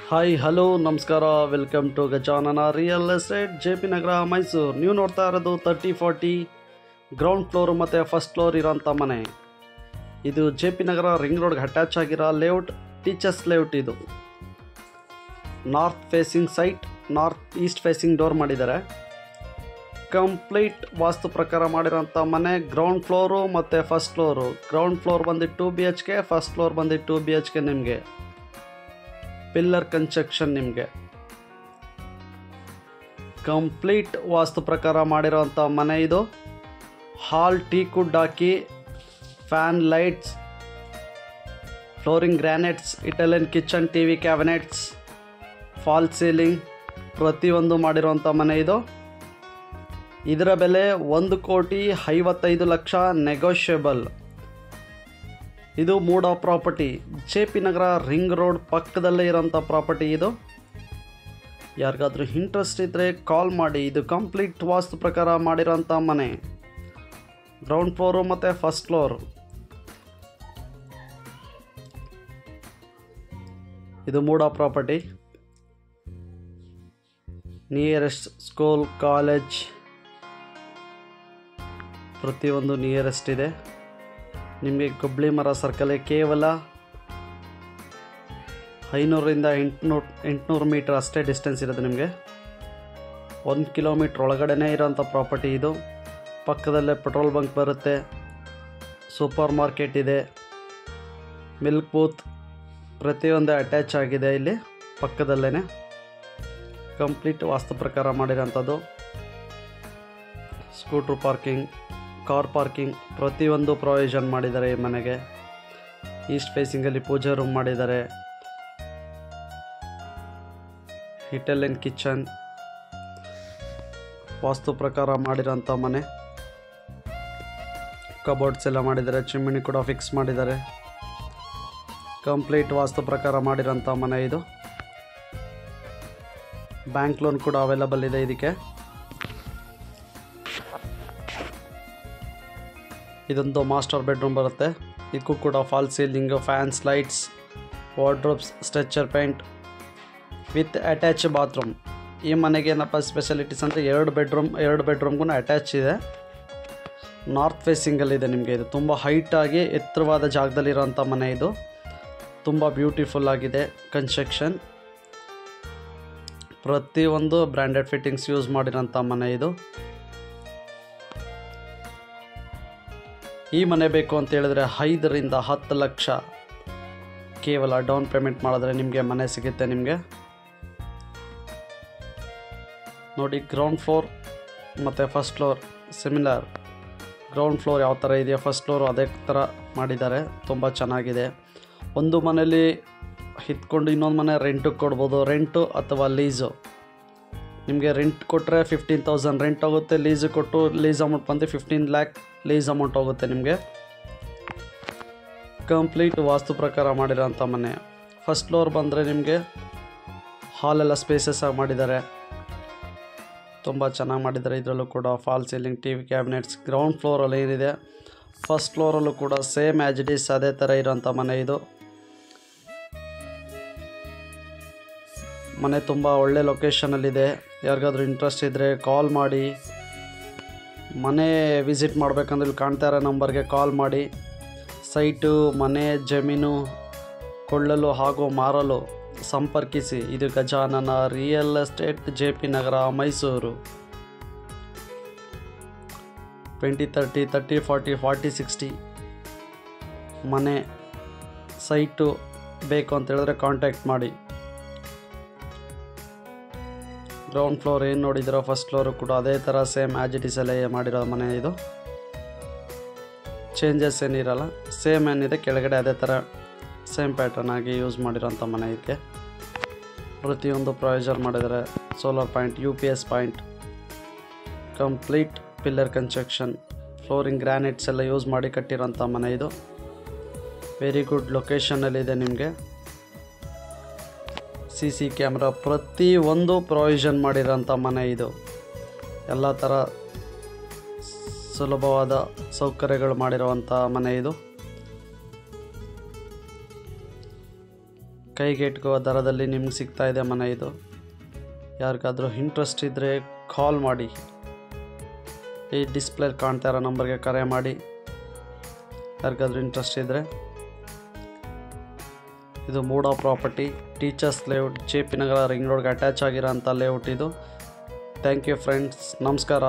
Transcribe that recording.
Hi hello ನಮಸ್ಕಾರ, welcome to Gajanana real estate JP Nagar Mysuru. ನೀವು ನೋಡ್ತಾ ಇರೋದು 30-40 ಗ್ರೌಂಡ್ ಫ್ಲೋರ್ ಮತ್ತು ಫಸ್ಟ್ ಫ್ಲೋರ್ ಇರೋಂಥ ಮನೆ. ಇದು JP ನಗರ ರಿಂಗ್ ರೋಡ್ಗೆ ಅಟ್ಯಾಚ್ ಆಗಿರೋ ಲೇಔಟ್, ಟೀಚರ್ಸ್ ಲೇಔಟ್. ಇದು north facing site, north east facing door ಮಾಡಿದ್ದಾರೆ. ಕಂಪ್ಲೀಟ್ ವಾಸ್ತು ಪ್ರಕಾರ ಮಾಡಿರೋಂಥ ಮನೆ. ಗ್ರೌಂಡ್ ಫ್ಲೋರು ಮತ್ತು ಫಸ್ಟ್ ಫ್ಲೋರು. ಗ್ರೌಂಡ್ ಫ್ಲೋರ್ ಬಂದು 2 BHK, ಫಸ್ಟ್ ಫ್ಲೋರ್ ಬಂದು 2 BHK. ನಿಮಗೆ ಪಿಲ್ಲರ್ ಕನ್ಸ್ಟ್ರಕ್ಷನ್, ನಿಮಗೆ ಕಂಪ್ಲೀಟ್ ವಾಸ್ತು ಪ್ರಕಾರ ಮಾಡಿರೋಂಥ ಮನೆ. ಇದು ಹಾಲ್ ಟೀ ಕುಡ್ ಹಾಕಿ, fan, lights, flooring granites, Italian kitchen, TV cabinets, fall ceiling ಪ್ರತಿಯೊಂದು ಮಾಡಿರೋಂಥ ಮನೆ. ಇದು ಇದರ ಬೆಲೆ 1,55,00,000 ನೆಗೋಷಿಯಬಲ್. ಇದು mood of property. JP Nagar ring road ಪಕ್ಕದಲ್ಲೇ ಇರೋಂಥ ಪ್ರಾಪರ್ಟಿ. ಇದು ಯಾರಿಗಾದ್ರೂ ಇಂಟ್ರೆಸ್ಟ್ ಇದ್ದರೆ ಕಾಲ್ ಮಾಡಿ. ಇದು ಕಂಪ್ಲೀಟ್ ವಾಸ್ತು ಪ್ರಕಾರ ಮಾಡಿರೋಂಥ ಮನೆ. ಗ್ರೌಂಡ್ ಫ್ಲೋರು ಮತ್ತು ಫಸ್ಟ್ ಫ್ಲೋರು. ಇದು mood of property. Nearest school, college ಪ್ರತಿಯೊಂದು ನಿಯರೆಸ್ಟ್ ಇದೆ. ನಿಮಗೆ ಗುಬ್ಬಳಿ ಮರ ಸರ್ಕಲ್ ಕೇವಲ 500ರಿಂದ 800 ಮೀಟರ್ ಅಷ್ಟೇ ಡಿಸ್ಟೆನ್ಸ್ ಇರೋದು. ನಿಮಗೆ 1 ಕಿಲೋಮೀಟ್ರ್ ಒಳಗಡೆ ಇರೋಂಥ ಪ್ರಾಪರ್ಟಿ. ಇದು ಪಕ್ಕದಲ್ಲೇ ಪೆಟ್ರೋಲ್ ಬಂಕ್ ಬರುತ್ತೆ, ಸೂಪರ್ ಮಾರ್ಕೆಟ್ ಇದೆ, ಮಿಲ್ಕ್ ಬೂತ್ ಪ್ರತಿಯೊಂದು ಅಟ್ಯಾಚ್ ಆಗಿದೆ. ಇಲ್ಲಿ ಪಕ್ಕದಲ್ಲೇ ಕಂಪ್ಲೀಟ್ ವಾಸ್ತು ಪ್ರಕಾರ ಮಾಡಿರೋಂಥದ್ದು. ಸ್ಕೂಟ್ರ್ ಪಾರ್ಕಿಂಗ್, ಕಾರ್ ಪಾರ್ಕಿಂಗ್ ಪ್ರತಿಯೊಂದು ಪ್ರೊವಿಷನ್ ಮಾಡಿದ್ದಾರೆ ಈ ಮನೆಗೆ. ಈಸ್ಟ್ ಫೇಸಿಂಗಲ್ಲಿ ಪೂಜಾ ರೂಮ್ ಮಾಡಿದ್ದಾರೆ. ಇಟಾಲಿಯನ್ ಕಿಚನ್ ವಾಸ್ತು ಪ್ರಕಾರ ಮಾಡಿರೋಂಥ ಮನೆ. ಕಬೋರ್ಡ್ಸ್ ಎಲ್ಲ ಮಾಡಿದ್ದಾರೆ, ಚಿಮ್ಮಿಣಿ ಕೂಡ ಫಿಕ್ಸ್ ಮಾಡಿದ್ದಾರೆ. ಕಂಪ್ಲೀಟ್ ವಾಸ್ತು ಪ್ರಕಾರ ಮಾಡಿರೋಂಥ ಮನೆ. ಇದು ಬ್ಯಾಂಕ್ ಲೋನ್ ಕೂಡ ಅವೈಲಬಲ್ ಇದೆ ಇದಕ್ಕೆ. ಇದೊಂದು ಮಾಸ್ಟರ್ ಬೆಡ್ರೂಮ್ ಬರುತ್ತೆ. ಇದಕ್ಕೂ ಕೂಡ fall ceiling, fans, lights, wardrobes, stretcher paint with attach bathroom. ಈ ಮನೆಗೆ ಏನಪ್ಪ ಸ್ಪೆಷಾಲಿಟೀಸ್ ಅಂದರೆ 2 ಬೆಡ್ರೂಮ್ಗೂ ಅಟ್ಯಾಚ್ ಇದೆ. ನಾರ್ತ್ ಫೇಸಿಂಗಲ್ಲಿದೆ. ನಿಮಗೆ ಇದು ತುಂಬ ಹೈಟಾಗಿ ಎತ್ತರವಾದ ಜಾಗದಲ್ಲಿರೋಂಥ ಮನೆ. ಇದು ತುಂಬ ಬ್ಯೂಟಿಫುಲ್ ಆಗಿದೆ ಕನ್ಸ್ಟ್ರಕ್ಷನ್. ಪ್ರತಿಯೊಂದು ಬ್ರ್ಯಾಂಡೆಡ್ ಫಿಟ್ಟಿಂಗ್ಸ್ ಯೂಸ್ ಮಾಡಿರೋಂಥ ಮನೆ. ಇದು ಈ ಮನೆ ಬೇಕು ಅಂತ ಹೇಳಿದ್ರೆ 5ರಿಂದ 10 ಲಕ್ಷ ಕೇವಲ ಡೌನ್ ಪೇಮೆಂಟ್ ಮಾಡಿದ್ರೆ ನಿಮಗೆ ಮನೆ ಸಿಗುತ್ತೆ. ನಿಮಗೆ ನೋಡಿ, ಗ್ರೌಂಡ್ ಫ್ಲೋರ್ ಮತ್ತು first floor similar. Ground floor ಯಾವ ಥರ ಇದೆಯೋ ಫಸ್ಟ್ ಫ್ಲೋರು ಅದೇ ಥರ ಮಾಡಿದ್ದಾರೆ. ತುಂಬ ಚೆನ್ನಾಗಿದೆ. ಒಂದು ಮನೇಲಿ ಇದ್ಕೊಂಡು ಇನ್ನೊಂದು ಮನೆ ರೆಂಟಿಗೆ ಕೊಡ್ಬೋದು. ರೆಂಟು ಅಥವಾ ಲೀಸು. ನಿಮಗೆ ರೆಂಟ್ ಕೊಟ್ಟರೆ 15,000 ರೆಂಟ್ ಆಗುತ್ತೆ. ಲೀಸು ಕೊಟ್ಟು ಲೀಸ್ ಅಮೌಂಟ್ ಬಂದು 15 lakh ಲೀಸ್ ಅಮೌಂಟ್ ಹೋಗುತ್ತೆ ನಿಮಗೆ. ಕಂಪ್ಲೀಟ್ ವಾಸ್ತು ಪ್ರಕಾರ ಮಾಡಿರೋಂಥ ಮನೆ. ಫಸ್ಟ್ ಫ್ಲೋರ್ ಬಂದರೆ ನಿಮಗೆ ಹಾಲೆಲ್ಲ ಸ್ಪೇಸಸ್ ಆಗಿ ಮಾಡಿದ್ದಾರೆ. ತುಂಬ ಚೆನ್ನಾಗಿ ಮಾಡಿದ್ದಾರೆ. ಇದರಲ್ಲೂ ಕೂಡ fall ceiling, TV cabinets. Ground ಫ್ಲೋರಲ್ಲಿ ಏನಿದೆ ಫಸ್ಟ್ ಫ್ಲೋರಲ್ಲೂ ಕೂಡ ಸೇಮ್ ಆ್ಯಸ್ ಇಟ್ ಈಸ್ ಅದೇ ಥರ ಇರೋಂಥ ಮನೆ. ಇದು ಮನೆ ತುಂಬ ಒಳ್ಳೆ ಲೊಕೇಶನಲ್ಲಿದೆ. ಯಾರಿಗಾದ್ರೂ ಇಂಟ್ರೆಸ್ಟ್ ಇದ್ದರೆ ಕಾಲ್ ಮಾಡಿ. ಮನೆ ವಿಸಿಟ್ ಮಾಡಬೇಕಂದ್ರೆ ಇಲ್ಲಿ ಕಾಣ್ತಾ ಇರೋ ನಂಬರ್ಗೆ ಕಾಲ್ ಮಾಡಿ. ಸೈಟು, ಮನೆ, ಜಮೀನು ಕೊಳ್ಳಲು ಹಾಗೂ ಮಾರಲು ಸಂಪರ್ಕಿಸಿ. ಇದು Gajanana real estate, JP Nagar, Mysuru. 20-30, 30-40, 40-60 ಮನೆ ಸೈಟು ಬೇಕು ಅಂತ ಹೇಳಿದ್ರೆ ಕಾಂಟ್ಯಾಕ್ಟ್ ಮಾಡಿ. ಗ್ರೌಂಡ್ ಫ್ಲೋರ್ ಏನು ನೋಡಿದಿರೋ ಫಸ್ಟ್ ಫ್ಲೋರು ಕೂಡ ಅದೇ ಥರ ಸೇಮ್ ಆ್ಯಸ್ ಇಟ್ ಈಸ್ ಅಲ್ಲೇ ಮಾಡಿರೋ ಮನೆ. ಇದು ಚೇಂಜಸ್ ಏನಿರಲ್ಲ, ಸೇಮ್ ಏನಿದೆ ಕೆಳಗಡೆ ಅದೇ ಥರ ಸೇಮ್ ಪ್ಯಾಟರ್ನ್ ಆಗಿ ಯೂಸ್ ಮಾಡಿರೋಂಥ ಮನೆ. ಇದಕ್ಕೆ ಪ್ರತಿಯೊಂದು ಪ್ರೊವಿಷನ್ ಮಾಡಿದ್ದಾರೆ. Solar point, UPS point, complete pillar construction, flooring granites ಎಲ್ಲ ಯೂಸ್ ಮಾಡಿ ಕಟ್ಟಿರೋಂಥ ಮನೆ. ಇದು ವೆರಿ ಗುಡ್ ಲೊಕೇಶನಲ್ಲಿದೆ. ನಿಮಗೆ CC ಕ್ಯಾಮ್ರಾ ಪ್ರತಿಯೊಂದು ಪ್ರೊವಿಷನ್ ಮಾಡಿರೋಂಥ ಮನೆ. ಇದು ಎಲ್ಲ ಥರ ಸುಲಭವಾದ ಸೌಕರ್ಯಗಳು ಮಾಡಿರುವಂಥ ಮನೆ. ಇದು ಕೈಗೆಟುಕುವ ದರದಲ್ಲಿ ನಿಮ್ಗೆ ಸಿಗ್ತಾ ಇದೆ ಮನೆ ಇದು. ಯಾರಿಗಾದರೂ ಇಂಟ್ರೆಸ್ಟ್ ಇದ್ದರೆ ಕಾಲ್ ಮಾಡಿ, ಈ ಡಿಸ್ಪ್ಲೇ ಕಾಣ್ತಾ ಇರೋ ನಂಬರ್ಗೆ ಕರೆ ಮಾಡಿ. ಯಾರಿಗಾದ್ರೂ ಇಂಟ್ರೆಸ್ಟ್ ಇದ್ದರೆ. ಇದು MUDA property, teachers layout, JP Nagar ring ರೋಡ್ಗೆ ಅಟ್ಯಾಚ್ ಆಗಿರೋಂಥ ಲೇಔಟ್ ಇದು. ಥ್ಯಾಂಕ್ ಯು ಫ್ರೆಂಡ್ಸ್, ನಮಸ್ಕಾರ.